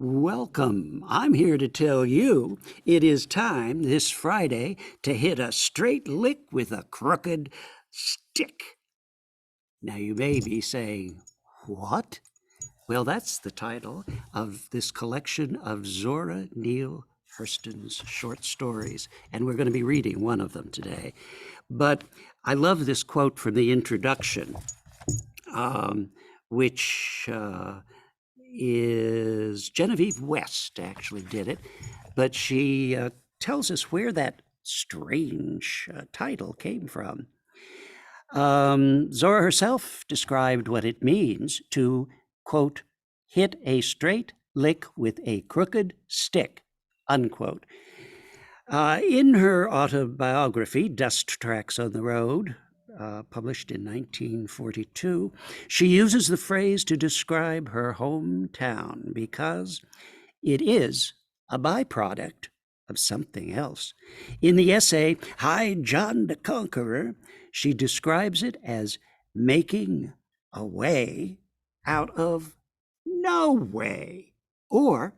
Welcome. I'm here to tell you it is time this Friday to hit a straight lick with a crooked stick. Now you may be saying, what? Well, that's the title of this collection of Zora Neale Hurston's short stories, and we're going to be reading one of them today. But I love this quote from the introduction, which is Genevieve West actually did it, but she tells us where that strange title came from. Zora herself described what it means to, quote, hit a straight lick with a crooked stick, unquote. In her autobiography, Dust Tracks on the Road, published in 1942, she uses the phrase to describe her hometown because it is a byproduct of something else. In the essay, Hi, John the Conqueror, she describes it as making a way out of no way, or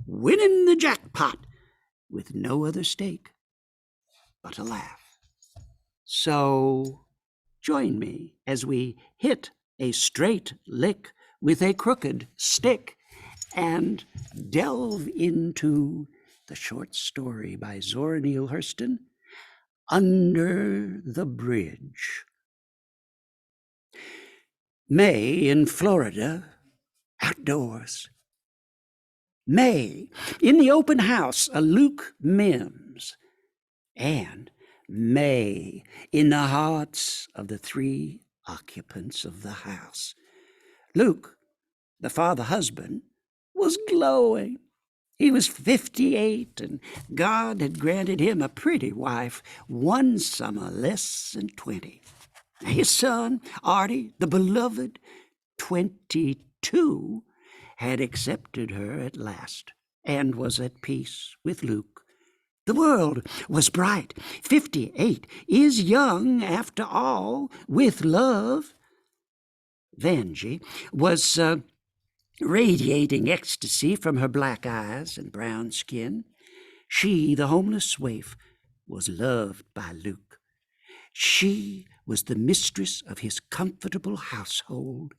winning the jackpot with no other stake but a laugh. So join me as we hit a straight lick with a crooked stick and delve into the short story by Zora Neale Hurston, Under the Bridge. May in Florida, outdoors. May in the open house, a Luke Mims. And May in the hearts of the three occupants of the house. Luke, the father husband, was glowing. He was 58, and God had granted him a pretty wife, one summer less than 20. His son, Artie, the beloved, 22, had accepted her at last and was at peace with Luke. The world was bright. 58 is young after all, with love. Vanjie was radiating ecstasy from her black eyes and brown skin. She, the homeless waif, was loved by Luke. She was the mistress of his comfortable household,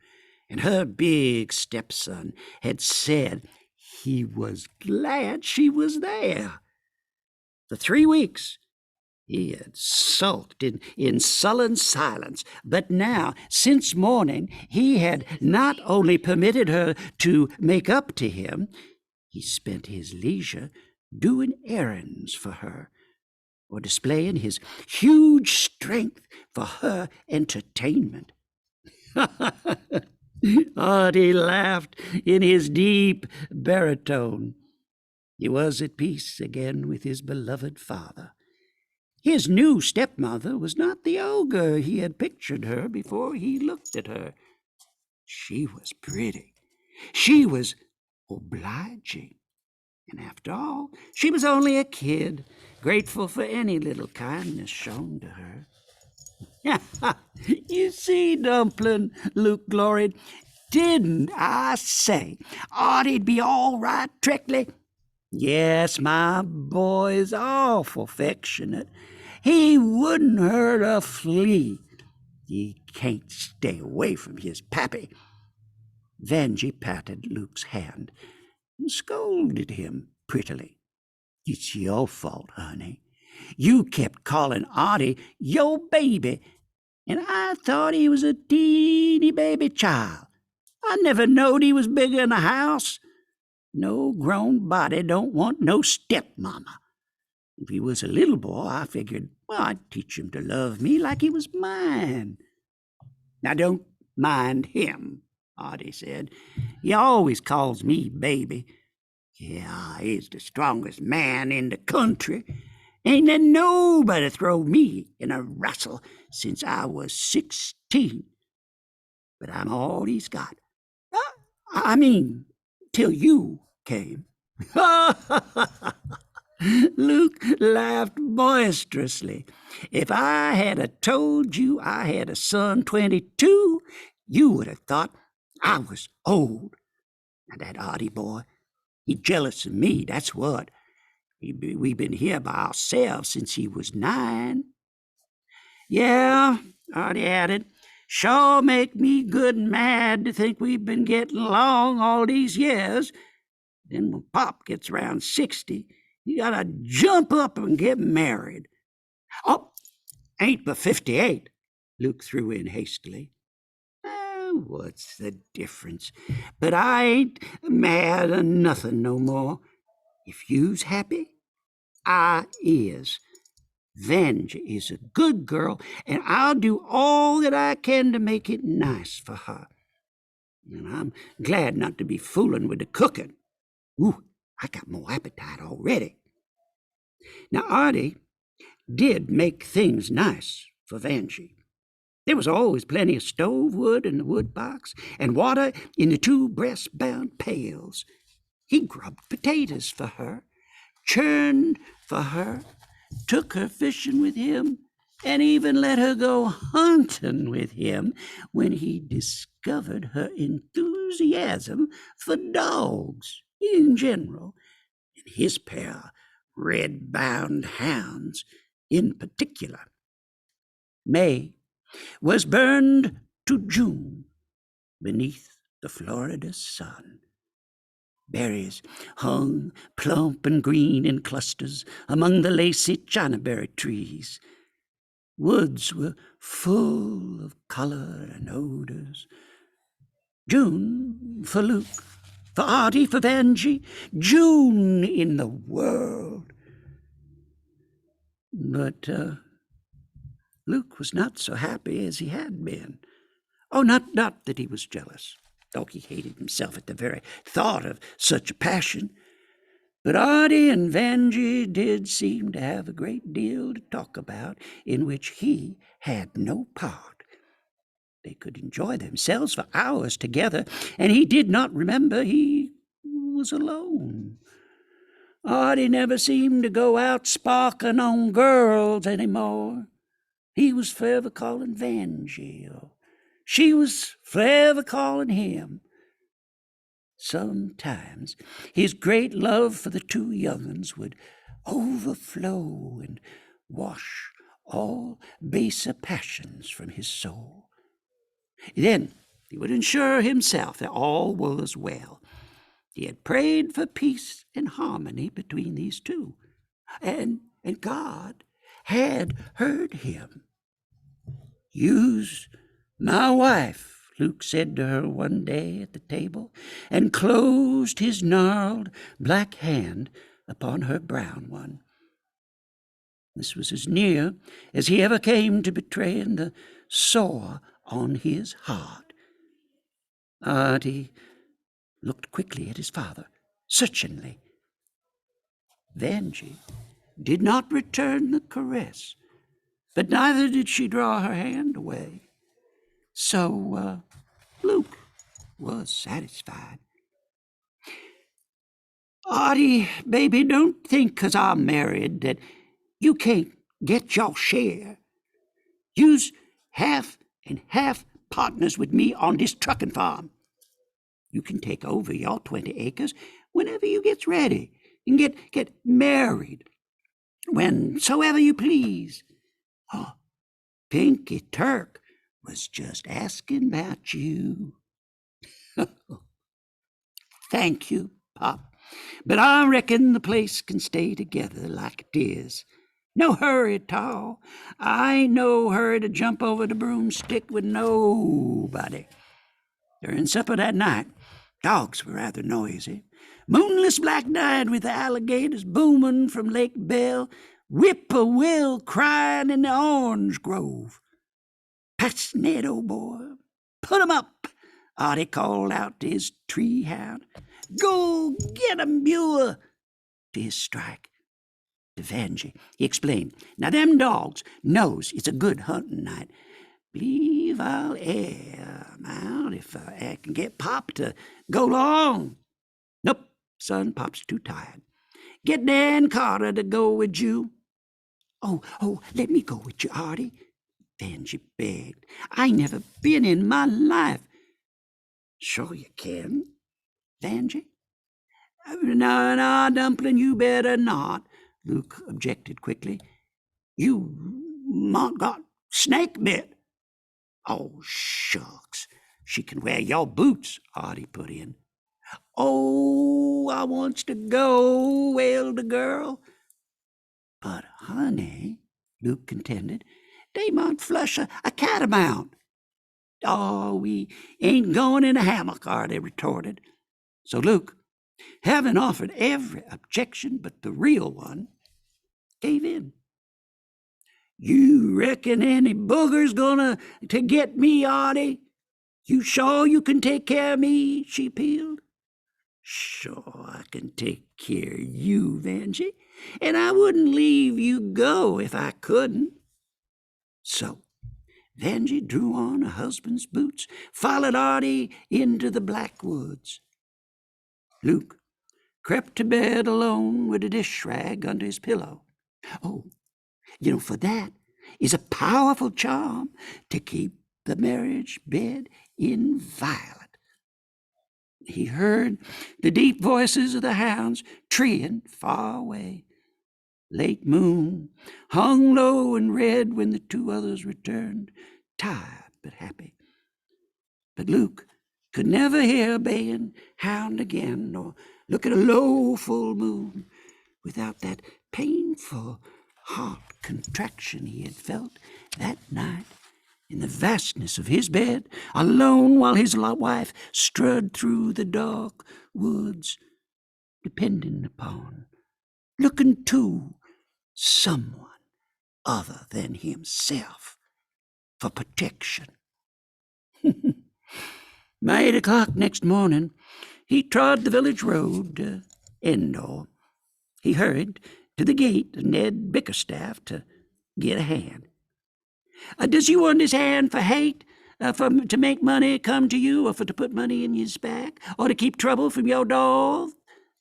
and her big stepson had said he was glad she was there. For 3 weeks, he had sulked in sullen silence, but now, since morning, he had not only permitted her to make up to him, he spent his leisure doing errands for her, or displaying his huge strength for her entertainment. Artie laughed in his deep baritone. He was at peace again with his beloved father. His new stepmother was not the ogre he had pictured her before he looked at her. She was pretty. She was obliging. And after all, she was only a kid, grateful for any little kindness shown to her. You see, Dumpling, Luke gloried, didn't I say Artie'd be all right, Treckley? Yes, my boy's awful affectionate. He wouldn't hurt a flea. He can't stay away from his pappy. Vanjie patted Luke's hand and scolded him prettily. It's your fault, honey. You kept calling Artie your baby, and I thought he was a teeny baby child. I never knowed he was bigger in the house. No grown body don't want no stepmama. If he was a little boy, I figured, I'd teach him to love me like he was mine. Now, don't mind him, Artie said. He always calls me baby. Yeah, he's the strongest man in the country. Ain't let nobody throw me in a wrestle since I was 16. But I'm all he's got. I mean, till you came. Luke laughed boisterously. If I had told you I had a son 22, you would have thought I was old. Now that Artie boy, He's jealous of me, that's what. We've been here by ourselves since he was 9. Yeah, Artie added, sure make me good and mad to think we've been getting along all these years. Then when Pop gets around 60, you gotta jump up and get married. Oh, ain't but 58, Luke threw in hastily. What's the difference? But I ain't mad or nothing no more. If you's happy, I is. Vange is a good girl, and I'll do all that I can to make it nice for her. And I'm glad not to be fooling with the cooking. Ooh, I got more appetite already. Now, Artie did make things nice for Vanjie. There was always plenty of stove wood in the wood box and water in the 2 breast-bound pails. He grubbed potatoes for her, churned for her, took her fishing with him, and even let her go hunting with him when he discovered her enthusiasm for dogs in general, and his pair of red-bound hounds in particular. May was burned to June beneath the Florida sun. Berries hung plump and green in clusters among the lacy chinaberry trees. Woods were full of color and odors. June for Luke, for Artie, for Vanjie, June in the world. But Luke was not so happy as he had been. Oh, not that he was jealous. Oh, he hated himself at the very thought of such a passion. But Artie and Vanjie did seem to have a great deal to talk about in which he had no part. They could enjoy themselves for hours together, and he did not remember he was alone. Artie never seemed to go out sparking on girls any more. He was forever calling Vanjie, or she was forever calling him. Sometimes his great love for the 2 young'uns would overflow and wash all baser passions from his soul. Then he would assure himself that all was well. He had prayed for peace and harmony between these 2, and God had heard him. "You's my wife," Luke said to her one day at the table, and closed his gnarled black hand upon her brown one. This was as near as he ever came to betraying the sore on his heart. Artie looked quickly at his father, searchingly. Vanjie did not return the caress, but neither did she draw her hand away. So Luke was satisfied. "Artie, baby, don't think 'cause I'm married that you can't get your share. You's half and half partners with me on this trucking farm. You can take over your 20 acres whenever you gets ready and get married whensoever you please. Oh, Pinky Turk was just asking about you." "Thank you, Pop, but I reckon the place can stay together like it is. No hurry at all. I ain't no hurry to jump over the broomstick with nobody." During supper that night, dogs were rather noisy. Moonless black night with the alligators booming from Lake Bell, whippoorwill crying in the orange grove. "Pat's Ned, old boy. Put 'em up," Artie called out to his tree hound. "Go get 'em, Buer," to his strike. To Vanjie, he explained, "Now them dogs knows it's a good hunting night. Believe I'll air 'em out if I can get Pop to go along." "Nope, son, Pop's too tired. Get Dan Carter to go with you." Oh, let me go with you, Artie," Vanjie begged. "I never been in my life." "Sure you can, Vanjie. No, no, Dumpling, you better not, Luke objected quickly. You mought got snake bit. Oh, shucks. She can wear your boots, Artie put in. Oh, I wants to go, wailed the girl. But, honey, Luke contended, they might flush a catamount. Oh, we ain't going in a hammock, Artie retorted. So Luke, having offered every objection but the real one, gave in. You reckon any booger's gonna to get me, Artie? You sure you can take care of me? She appealed. Sure, I can take care of you, Vanjie, and I wouldn't leave you go if I couldn't. So Vanjie drew on her husband's boots, followed Artie into the black woods. Luke crept to bed alone with a dish rag under his pillow. Oh, for that is a powerful charm to keep the marriage bed inviolate. He heard the deep voices of the hounds treeing far away. Late moon hung low and red when the two others returned, tired but happy. But Luke could never hear a baying hound again, nor look at a low full moon without that painful heart contraction he had felt that night in the vastness of his bed, alone while his wife strode through the dark woods, depending upon, looking to someone other than himself for protection. By 8 o'clock next morning, he trod the village road to Endor. He hurried to the gate of Ned Bickerstaff to get a hand. Does you want his hand for hate, to make money come to you, or for to put money in his back, or to keep trouble from your door?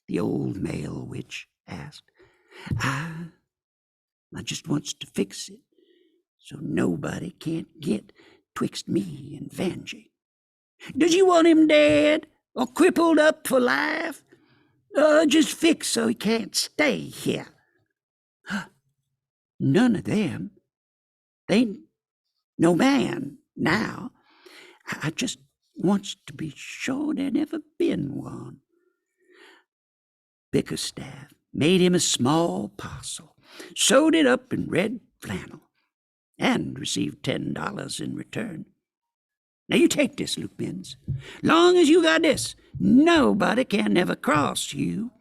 The old male witch asked. I just wants to fix it, so nobody can't get twixt me and Vanjie. Does you want him dead, or crippled up for life? Just fixed so he can't stay here. None of them. They ain't no man now. I just wants to be sure there never been one. Bickerstaff made him a small parcel, sewed it up in red flannel, and received $10 in return. Now you take this, Luke Binns. Long as you got this, nobody can never cross you.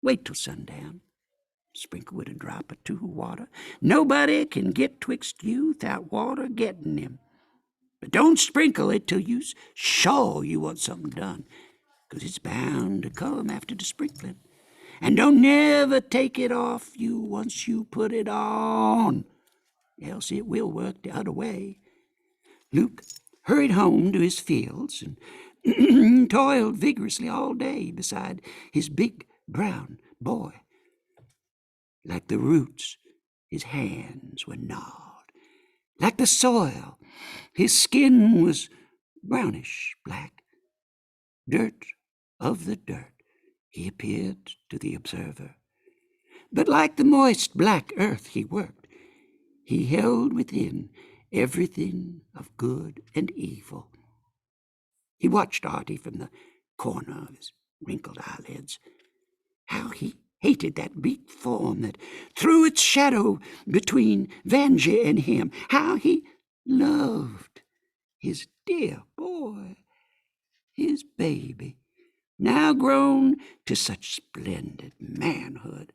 Wait till sundown. Sprinkle with a drop or two of water. Nobody can get twixt you without water getting him. But don't sprinkle it till you's sure you want something done, 'cause it's bound to come after the sprinkling. And don't never take it off you once you put it on, else it will work the other way. Luke hurried home to his fields and toiled vigorously all day beside his big brown boy. Like the roots, his hands were gnawed. Like the soil, his skin was brownish black. Dirt of the dirt, he appeared to the observer. But like the moist black earth he worked, he held within everything of good and evil. He watched Artie from the corner of his wrinkled eyelids. How he hated that weak form that threw its shadow between Vanjie and him. How he loved his dear boy, his baby, now grown to such splendid manhood.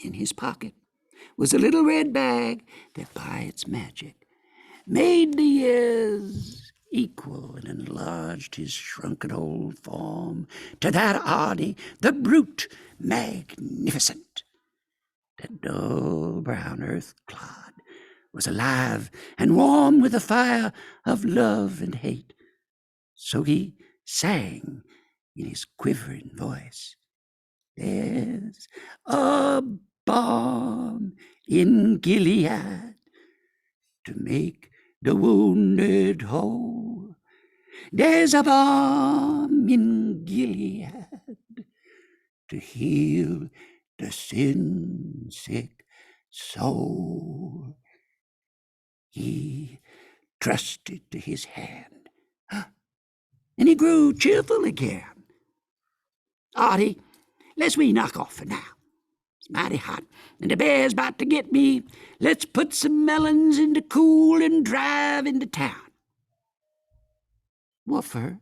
In his pocket was a little red bag that by its magic made the years equal and enlarged his shrunken old form to that Artie, the brute, magnificent. That dull brown earth clod was alive and warm with the fire of love and hate. So he sang in his quivering voice, "There's a balm in Gilead to make the wounded whole, There's a balm in Gilead to heal the sin-sick soul. He trusted to his hand, and he grew cheerful again. Artie, let's we knock off for now. It's mighty hot, and the bear's about to get me. Let's put some melons in the cool and drive into town. What for?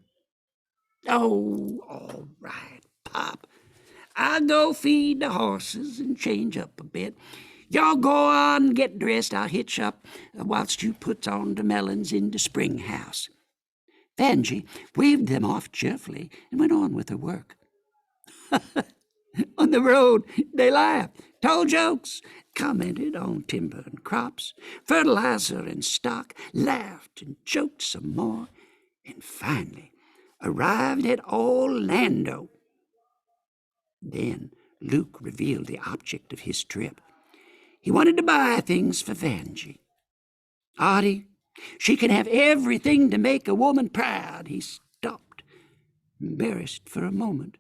Oh, all right, Pop. I'll go feed the horses and change up a bit. Y'all go on and get dressed. I'll hitch up whilst you puts on the melons in the spring house. Vanjie waved them off cheerfully and went on with her work. On the road, they laughed, told jokes, commented on timber and crops, fertilizer and stock, laughed and joked some more, and finally arrived at Orlando. Then Luke revealed the object of his trip. He wanted to buy things for Vanjie. Artie, she can have everything to make a woman proud. He stopped, embarrassed for a moment.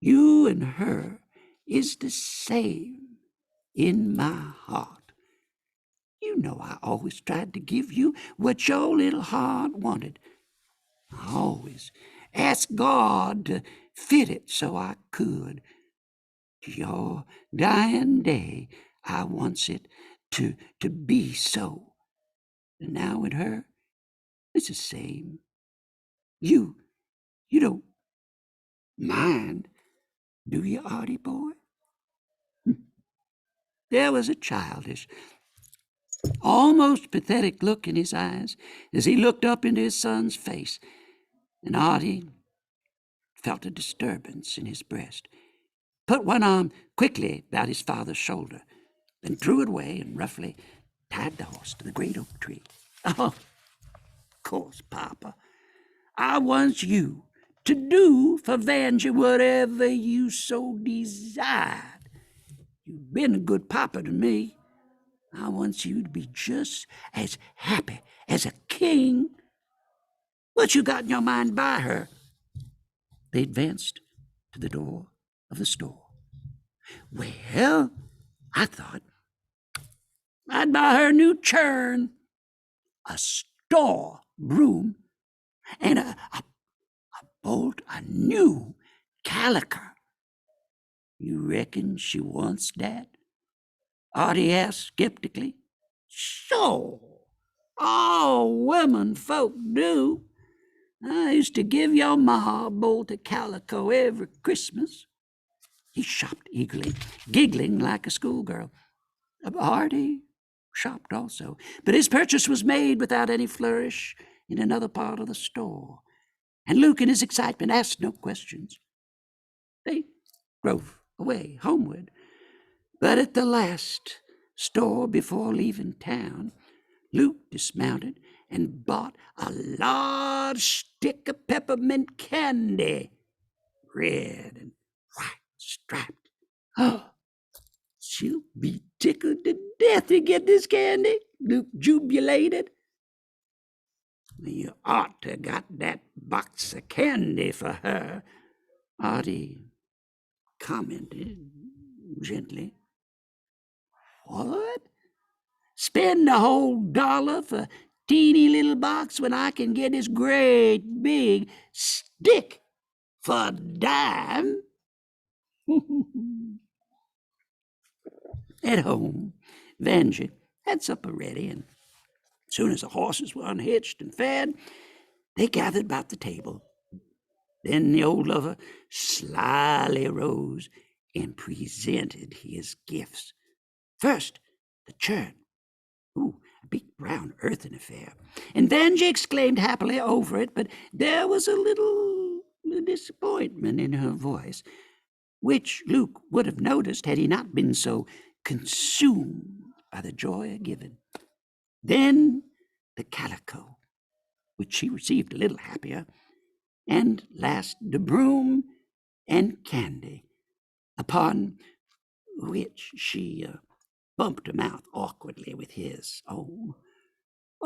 You and her is the same in my heart. You know I always tried to give you what your little heart wanted. I always asked God to fit it so I could. To your dying day, I wants it to be so. And now with her, it's the same. You don't mind, do you, Artie boy? There was a childish, almost pathetic look in his eyes as he looked up into his son's face, and Artie felt a disturbance in his breast. Put one arm quickly about his father's shoulder, then drew it away and roughly tied the horse to the great oak tree. Oh, of course, Papa. I wants you to do for Vanjie whatever you so desired. You've been a good papa to me. I wants you to be just as happy as a king. What you got in your mind by her? They advanced to the door of the store. Well, I thought I'd buy her a new churn, a store broom, and a bolt of new calico. You reckon she wants that? Artie asked skeptically. Sure, all women folk do. I used to give your ma a bolt of calico every Christmas. He shopped eagerly, giggling like a schoolgirl. Artie shopped also, but his purchase was made without any flourish in another part of the store, and Luke, in his excitement, asked no questions. They drove away homeward, but at the last store before leaving town, Luke dismounted and bought a large stick of peppermint candy, red and white striped. Oh, she'll be tickled to death to get this candy, Luke jubilated. You ought to got that box of candy for her, Artie commented gently. What? Spend the whole dollar for teeny little box when I can get this great big stick for a dime? At home, Vanjie had supper ready, and as soon as the horses were unhitched and fed, they gathered about the table. Then the old lover slyly rose and presented his gifts. First, the churn. Ooh, a big brown earthen affair. And Vanjie exclaimed happily over it, but there was a little disappointment in her voice, which Luke would have noticed had he not been so consumed by the joy of giving. Then the calico, which she received a little happier, and last the broom and candy, upon which she bumped her mouth awkwardly with his. Oh,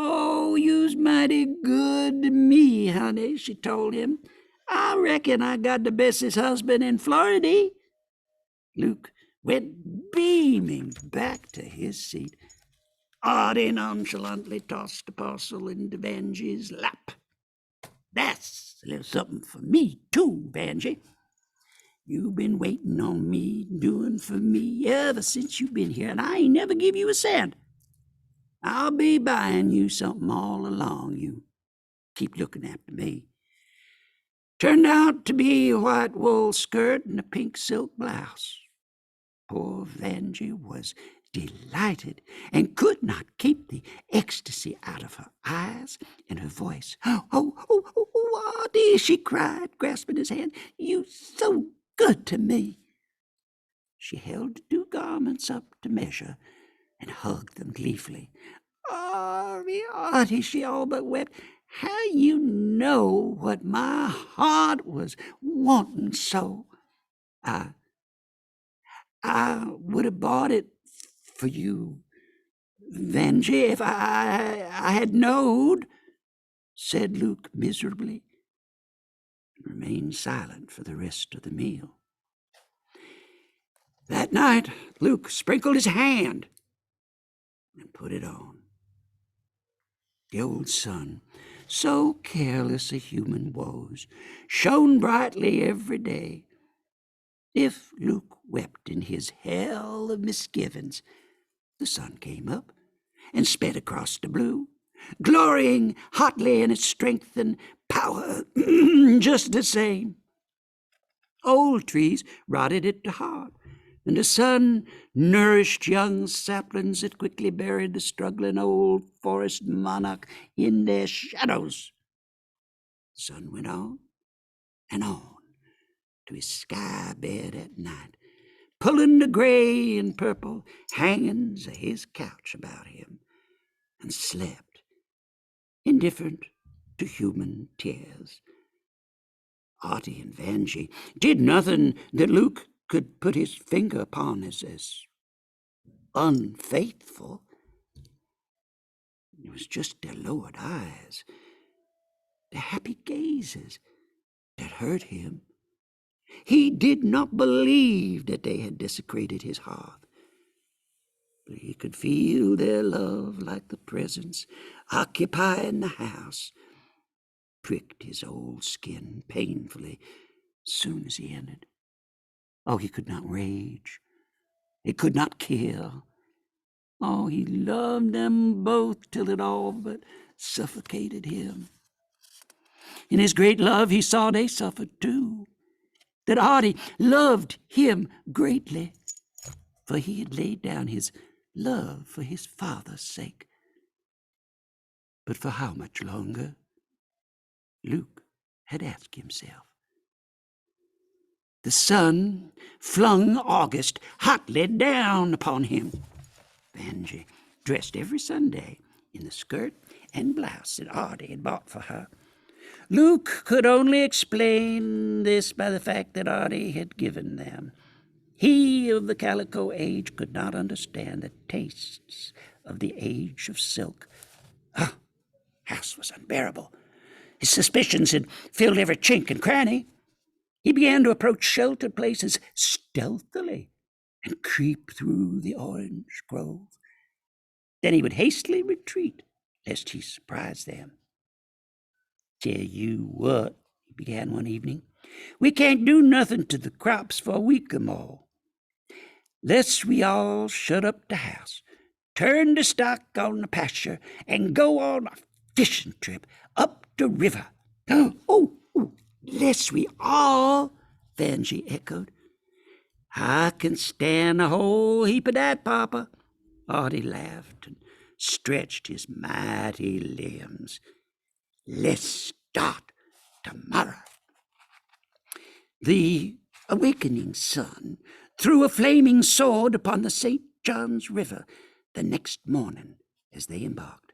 "Oh, you's mighty good to me, honey," she told him. "I reckon I got the bestest husband in Floridy." Luke went beaming back to his seat. Artie nonchalantly tossed a parcel into Vanjie's lap. "That's a little something for me, too, Vanjie. You've been waiting on me, doing for me ever since you've been here, and I ain't never give you a cent. I'll be buying you something all along. You keep looking after me." Turned out to be a white wool skirt and a pink silk blouse. Poor Vanjie was delighted and could not keep the ecstasy out of her eyes and her voice. "Oh, Artie," she cried, grasping his hand. "You so good to me." She held the 2 garments up to measure and hugged them gleefully. Artie," she all but wept. "How you know what my heart was wanting so? I would have bought it for you, Vanjie, if I had knowed," said Luke miserably, and remained silent for the rest of the meal. That night, Luke sprinkled his hand and put it on. The old sun, so careless of human woes, shone brightly every day. If Luke wept in his hell of misgivings, the sun came up and sped across the blue, glorying hotly in its strength and power just the same. Old trees rotted it to heart, and the sun nourished young saplings that quickly buried the struggling old forest monarch in their shadows. The sun went on and on to his sky bed at night, pulling the gray and purple hangings of his couch about him, and slept, indifferent to human tears. Artie and Vanjie did nothing that Luke could put his finger upon as unfaithful. It was just their lowered eyes, their happy gazes, that hurt him. He did not believe that they had desecrated his hearth, but he could feel their love like the presence occupying the house. Pricked his old skin painfully as soon as he entered. Oh, he could not rage. He could not kill. Oh, he loved them both till it all but suffocated him. In his great love, he saw they suffered too. That Artie loved him greatly, for he had laid down his love for his father's sake. But for how much longer? Luke had asked himself. The sun flung August hotly down upon him. Vanjie, dressed every Sunday in the skirt and blouse that Artie had bought for her. Luke could only explain this by the fact that Artie had given them. He of the calico age could not understand the tastes of the age of silk. House was unbearable. His suspicions had filled every chink and cranny. He began to approach sheltered places stealthily and creep through the orange grove. Then he would hastily retreat, lest he surprise them. "Tell you what," he began one evening, "we can't do nothing to the crops for a week or more. Let's we all shut up the house, turn the stock on the pasture, and go on a fishing trip up the river." Oh, lest we all," Vanjie echoed. "I can stand a whole heap of that, Papa." Artie laughed and stretched his mighty limbs. "Let's start tomorrow." The awakening sun threw a flaming sword upon the St. John's River the next morning as they embarked.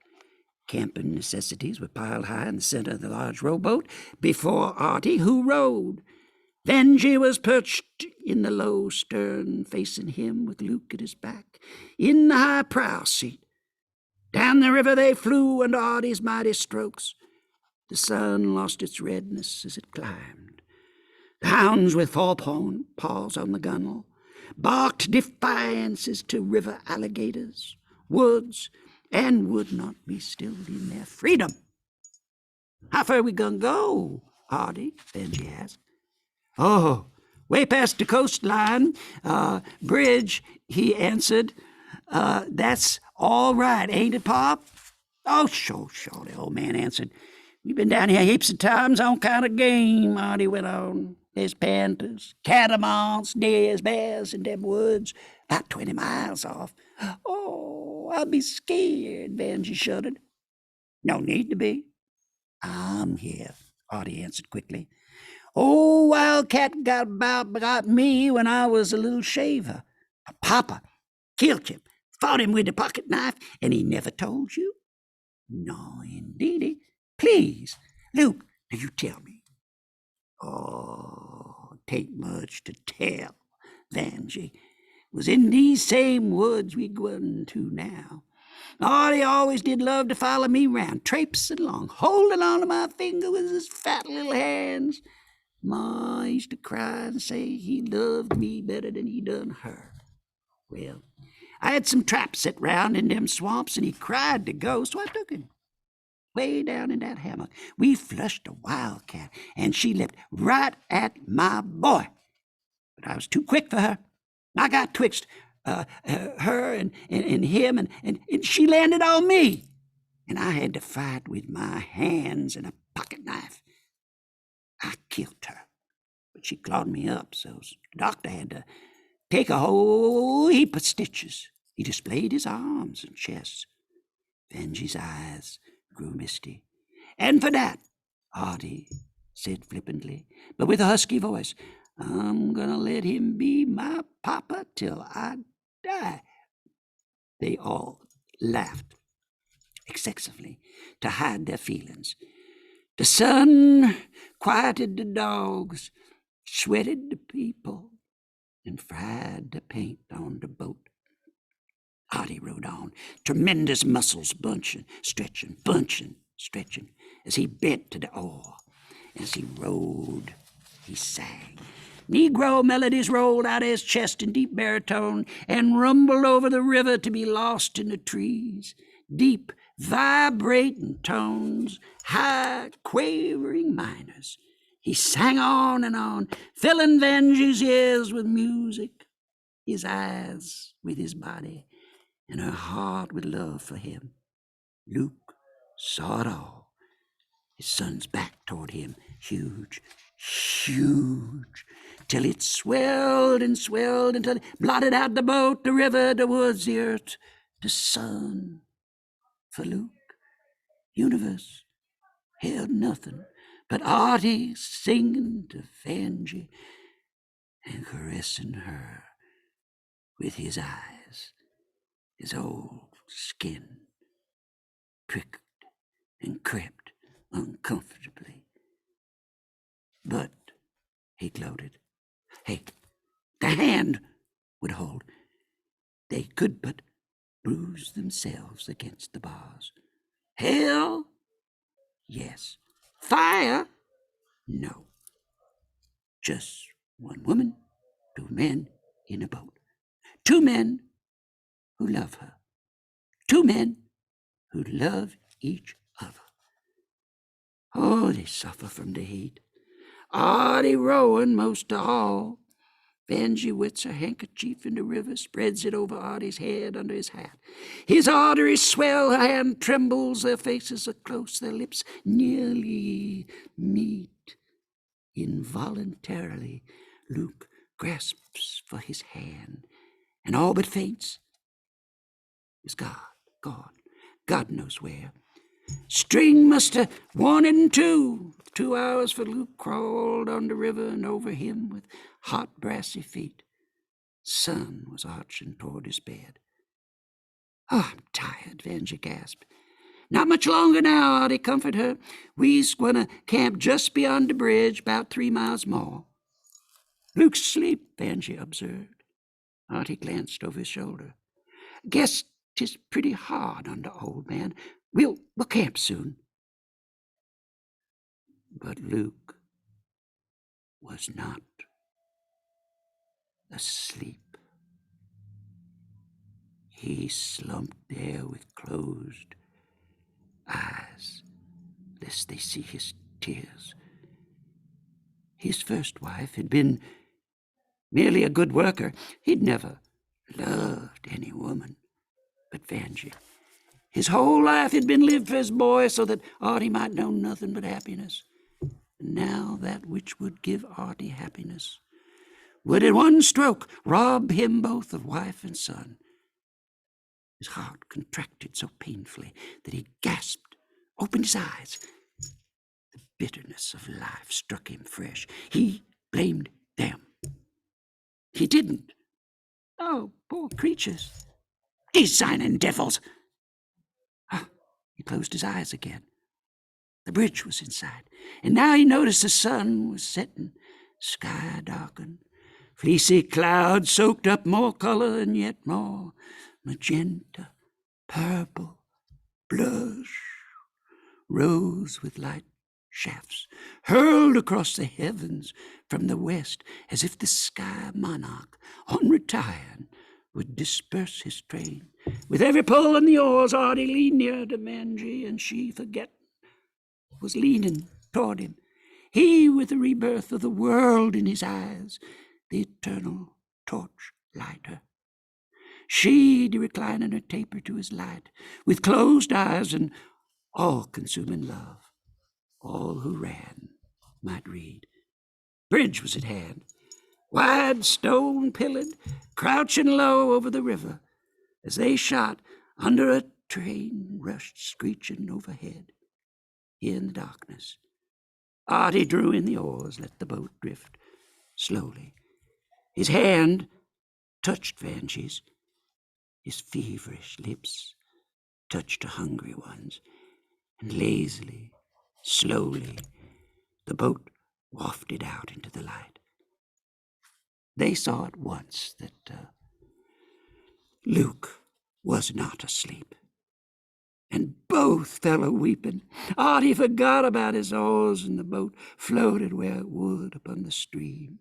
Camping necessities were piled high in the center of the large rowboat before Artie, who rowed. Vanjie was perched in the low stern, facing him with Luke at his back, in the high prow seat. Down the river they flew under Artie's mighty strokes. The sun lost its redness as it climbed. The hounds with paws on the gunwale barked defiances to river alligators, woods, and would not be stilled in their freedom. "How far we gonna go, Artie?" Benji asked. "Oh, way past the coastline. Bridge," he answered. "That's all right, ain't it, Pop?" "Oh, sure," the old man answered. "We've been down here heaps of times on kind of game," Artie went on. "There's panthers, catamounts, deers, bears in them woods, about 20 miles off." "Oh, I'll be scared," Benji shuddered. "No need to be. I'm here," Artie answered quickly. "Old Wildcat got me when I was a little shaver. Papa killed him, fought him with a pocket knife, and he never told you?" "No, indeedy. Please, Luke, do you tell me?" "Oh, tain't much to tell, Vanjie. Was in these same woods we gwine to now. Artie always did love to follow me round, traipsing along, holding on to my finger with his fat little hands. Ma used to cry and say he loved me better than he done her. Well, I had some traps set round in them swamps, and he cried to go, so I took him. Way down in that hammock, we flushed a wildcat, and she leapt right at my boy. But I was too quick for her. I got twixt her and him, and she landed on me. And I had to fight with my hands and a pocket knife. I killed her, but she clawed me up, so the doctor had to take a whole heap of stitches. He displayed his arms and chest. Benji's eyes grew misty. "And for that," Artie said flippantly, but with a husky voice, "I'm gonna let him be my papa till I die." They all laughed excessively to hide their feelings. The sun quieted the dogs, sweated the people, and fried the paint on the boat. Artie rode on, tremendous muscles bunching, stretching, as he bent to the oar. As he rode, he sang. Negro melodies rolled out of his chest in deep baritone and rumbled over the river to be lost in the trees. Deep, vibrating tones, high, quavering minors. He sang on and on, filling Vanjie's ears with music, his eyes with his body, and her heart with love for him. Luke saw it all. His son's back toward him, huge, till it swelled until it blotted out the boat, the river, the woods, the earth, the sun. For Luke, universe held nothing but Artie singing to Vanjie and caressing her with his eyes. His old skin prickled and crept uncomfortably. "But," he gloated, "hey, the hand would hold. They could but bruise themselves against the bars. Hell? Yes. Fire? No. Just one woman, 2 men in a boat. 2 men who love her. 2 men who love each other. Oh, they suffer from the heat. Artie rowing most of all. Vanjie wets her handkerchief in the river, spreads it over Artie's head under his hat. His arteries swell, her hand trembles, their faces are close, their lips nearly meet. Involuntarily, Luke grasps for his hand, and all but faints. Is God knows where. String must have worn it in two. 2 hours for Luke crawled on the river and over him with hot, brassy feet. Sun was arching toward his bed. "Oh, I'm tired," Vanjie gasped. "Not much longer now," Artie comforted her. "We's gonna camp just beyond the bridge, about 3 miles more." "Luke's asleep," Vanjie observed. Artie glanced over his shoulder. "Guess 'Tis pretty hard on the old man. We'll camp soon. But Luke was not asleep. He slumped there with closed eyes, lest they see his tears. His first wife had been merely a good worker. He'd never loved any woman but Vanjie. His whole life had been lived for his boy so that Artie might know nothing but happiness. And now that which would give Artie happiness would at one stroke rob him both of wife and son. His heart contracted so painfully that he gasped, opened his eyes. The bitterness of life struck him fresh. He blamed them. He didn't. Oh, poor creatures. Designing devils. He closed his eyes again. The bridge was inside, and now he noticed the sun was setting, sky darkened. Fleecy clouds soaked up more color and yet more magenta, purple, blush, rose with light shafts, hurled across the heavens from the west as if the sky monarch, on retiring, would disperse his train. With every pull on the oars, Artie leaned near to Vanjie, and she, forgetting, was leaning toward him. He, with the rebirth of the world in his eyes, the eternal torch lighter. She, reclining her taper to his light, with closed eyes and all-consuming love. All who ran might read. Bridge was at hand, wide stone-pillared, crouching low over the river. As they shot, under a train rushed screeching overhead. Here in the darkness, Artie drew in the oars, let the boat drift slowly. His hand touched Vanjie's. His feverish lips touched her hungry ones, and lazily, slowly, the boat wafted out into the light. They saw at once that Luke was not asleep, and both fell a-weeping. Artie forgot about his oars, and the boat floated where it would upon the stream.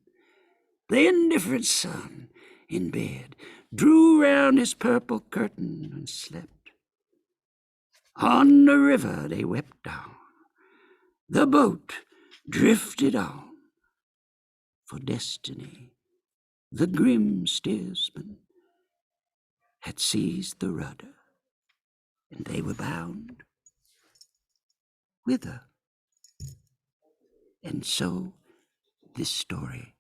The indifferent sun, in bed, drew round his purple curtain and slept. On the river they wept down. The boat drifted on, for destiny, the grim steersman, had seized the rudder, and they were bound with her. And so this story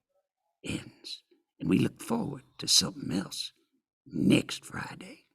ends, and we look forward to something else next Friday.